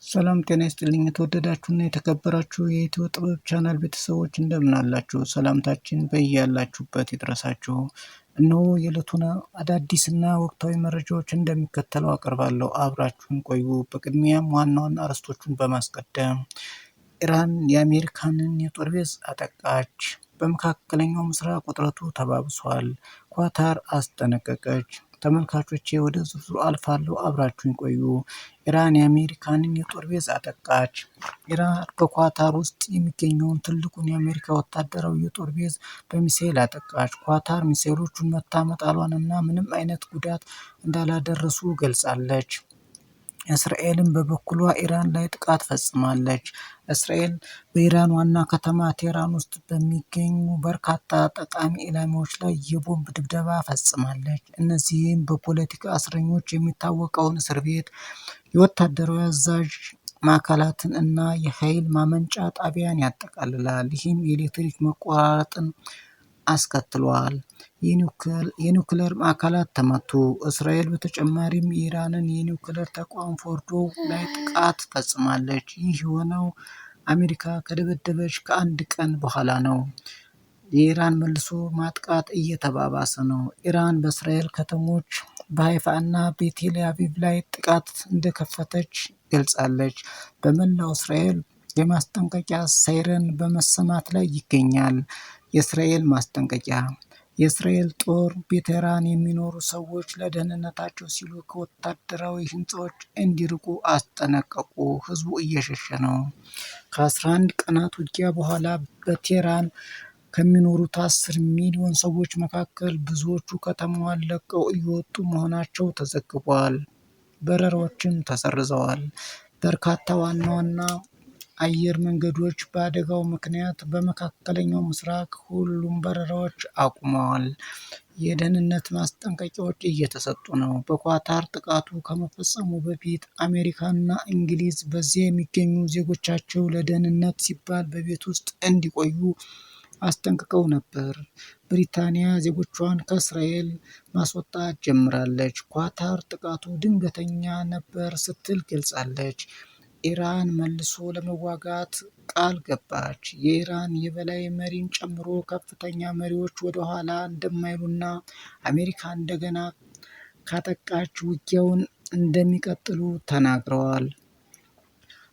ሰላም ጤና ይስጥልኝ የተወደዳችሁና የተከበራችሁ የኢትዮ ጥበብ ቻናል ቤተሰቦች እንደምን አላችሁ? ሰላምታችን በያላችሁበት ይድረሳችሁ። እነሆ የዕለቱን አዳዲስና ወቅታዊ መረጃዎች እንደሚከተለው አቀርባለሁ። አብራችሁን ቆዩ። በቅድሚያም ዋና ዋና አርዕስቶቹን በማስቀደም ኢራን የአሜሪካንን የጦር ቤዝ አጠቃች። በመካከለኛው ምስራቅ ውጥረቱ ተባብሷል። ኳታር አስጠነቀቀች። ተመልካቾቼ ወደ ዝርዝሩ አልፋለሁ፣ አብራችሁን ቆዩ። ኢራን የአሜሪካንን የጦር ቤዝ አጠቃች። ኢራን በኳታር ውስጥ የሚገኘውን ትልቁን የአሜሪካ ወታደራዊ የጦር ቤዝ በሚሳኤል አጠቃች። ኳታር ሚሳኤሎቹን መታ መጣሏንና ምንም አይነት ጉዳት እንዳላደረሱ ገልጻለች። እስራኤልም በበኩሏ ኢራን ላይ ጥቃት ፈጽማለች። እስራኤል በኢራን ዋና ከተማ ቴህራን ውስጥ በሚገኙ በርካታ ጠቃሚ ኢላማዎች ላይ የቦምብ ድብደባ ፈጽማለች። እነዚህም በፖለቲካ እስረኞች የሚታወቀውን እስር ቤት፣ የወታደራዊ አዛዥ ማዕከላትን እና የኃይል ማመንጫ ጣቢያን ያጠቃልላል። ይህም የኤሌክትሪክ መቋረጥን አስከትሏል። የኒውክለር ማዕከላት ተመቱ። እስራኤል በተጨማሪም የኢራንን የኒውክለር ተቋም ፎርዶ ላይ ጥቃት ፈጽማለች። ይህ የሆነው አሜሪካ ከደበደበች ከአንድ ቀን በኋላ ነው። የኢራን መልሶ ማጥቃት እየተባባሰ ነው። ኢራን በእስራኤል ከተሞች በሃይፋ እና በቴል አቪቭ ላይ ጥቃት እንደከፈተች ገልጻለች። በመላው እስራኤል የማስጠንቀቂያ ሳይረን በመሰማት ላይ ይገኛል። የእስራኤል ማስጠንቀቂያ። የእስራኤል ጦር በቴህራን የሚኖሩ ሰዎች ለደህንነታቸው ሲሉ ከወታደራዊ ህንፃዎች እንዲርቁ አስጠነቀቁ። ህዝቡ እየሸሸ ነው። ከ11 ቀናት ውጊያ በኋላ በቴህራን ከሚኖሩት 10 ሚሊዮን ሰዎች መካከል ብዙዎቹ ከተማዋን ለቀው እየወጡ መሆናቸው ተዘግቧል። በረራዎችም ተሰርዘዋል። በርካታ ዋና ዋና አየር መንገዶች በአደጋው ምክንያት በመካከለኛው ምስራቅ ሁሉም በረራዎች አቁመዋል። የደህንነት ማስጠንቀቂያዎች እየተሰጡ ነው። በኳታር ጥቃቱ ከመፈጸሙ በፊት አሜሪካና እንግሊዝ በዚያ የሚገኙ ዜጎቻቸው ለደህንነት ሲባል በቤት ውስጥ እንዲቆዩ አስጠንቅቀው ነበር። ብሪታንያ ዜጎቿን ከእስራኤል ማስወጣት ጀምራለች። ኳታር ጥቃቱ ድንገተኛ ነበር ስትል ገልጻለች። ኢራን መልሶ ለመዋጋት ቃል ገባች። የኢራን የበላይ መሪን ጨምሮ ከፍተኛ መሪዎች ወደ ኋላ እንደማይሉና አሜሪካ እንደገና ካጠቃች ውጊያውን እንደሚቀጥሉ ተናግረዋል።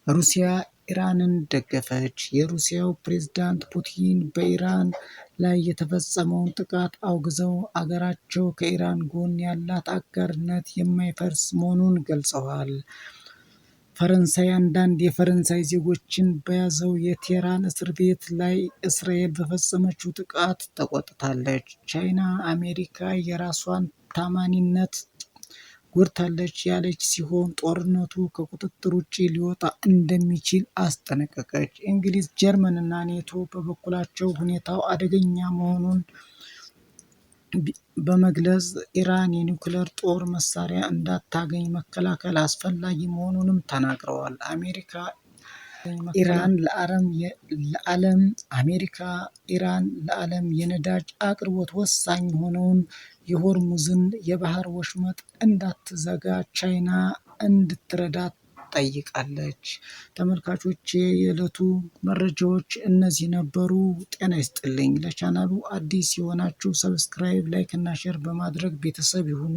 ሩሲያ ኢራንን ደገፈች። የሩሲያው ፕሬዝዳንት ፑቲን በኢራን ላይ የተፈጸመውን ጥቃት አውግዘው አገራቸው ከኢራን ጎን ያላት አጋርነት የማይፈርስ መሆኑን ገልጸዋል። ፈረንሳይ አንዳንድ የፈረንሳይ ዜጎችን በያዘው የቴህራን እስር ቤት ላይ እስራኤል በፈጸመችው ጥቃት ተቆጥታለች። ቻይና አሜሪካ የራሷን ታማኒነት ጎድታለች ያለች ሲሆን ጦርነቱ ከቁጥጥር ውጭ ሊወጣ እንደሚችል አስጠነቀቀች። እንግሊዝ፣ ጀርመን እና ኔቶ በበኩላቸው ሁኔታው አደገኛ መሆኑን በመግለጽ ኢራን የኒውክለር ጦር መሳሪያ እንዳታገኝ መከላከል አስፈላጊ መሆኑንም ተናግረዋል። አሜሪካ ኢራን ለዓለም የነዳጅ አቅርቦት ወሳኝ የሆነውን የሆርሙዝን የባህር ወሽመጥ እንዳትዘጋ ቻይና እንድትረዳት ጠይቃለች። ተመልካቾቼ የዕለቱ መረጃዎች እነዚህ ነበሩ። ጤና ይስጥልኝ። ለቻናሉ አዲስ የሆናችሁ ሰብስክራይብ፣ ላይክ እና ሼር በማድረግ ቤተሰብ ይሁኑ።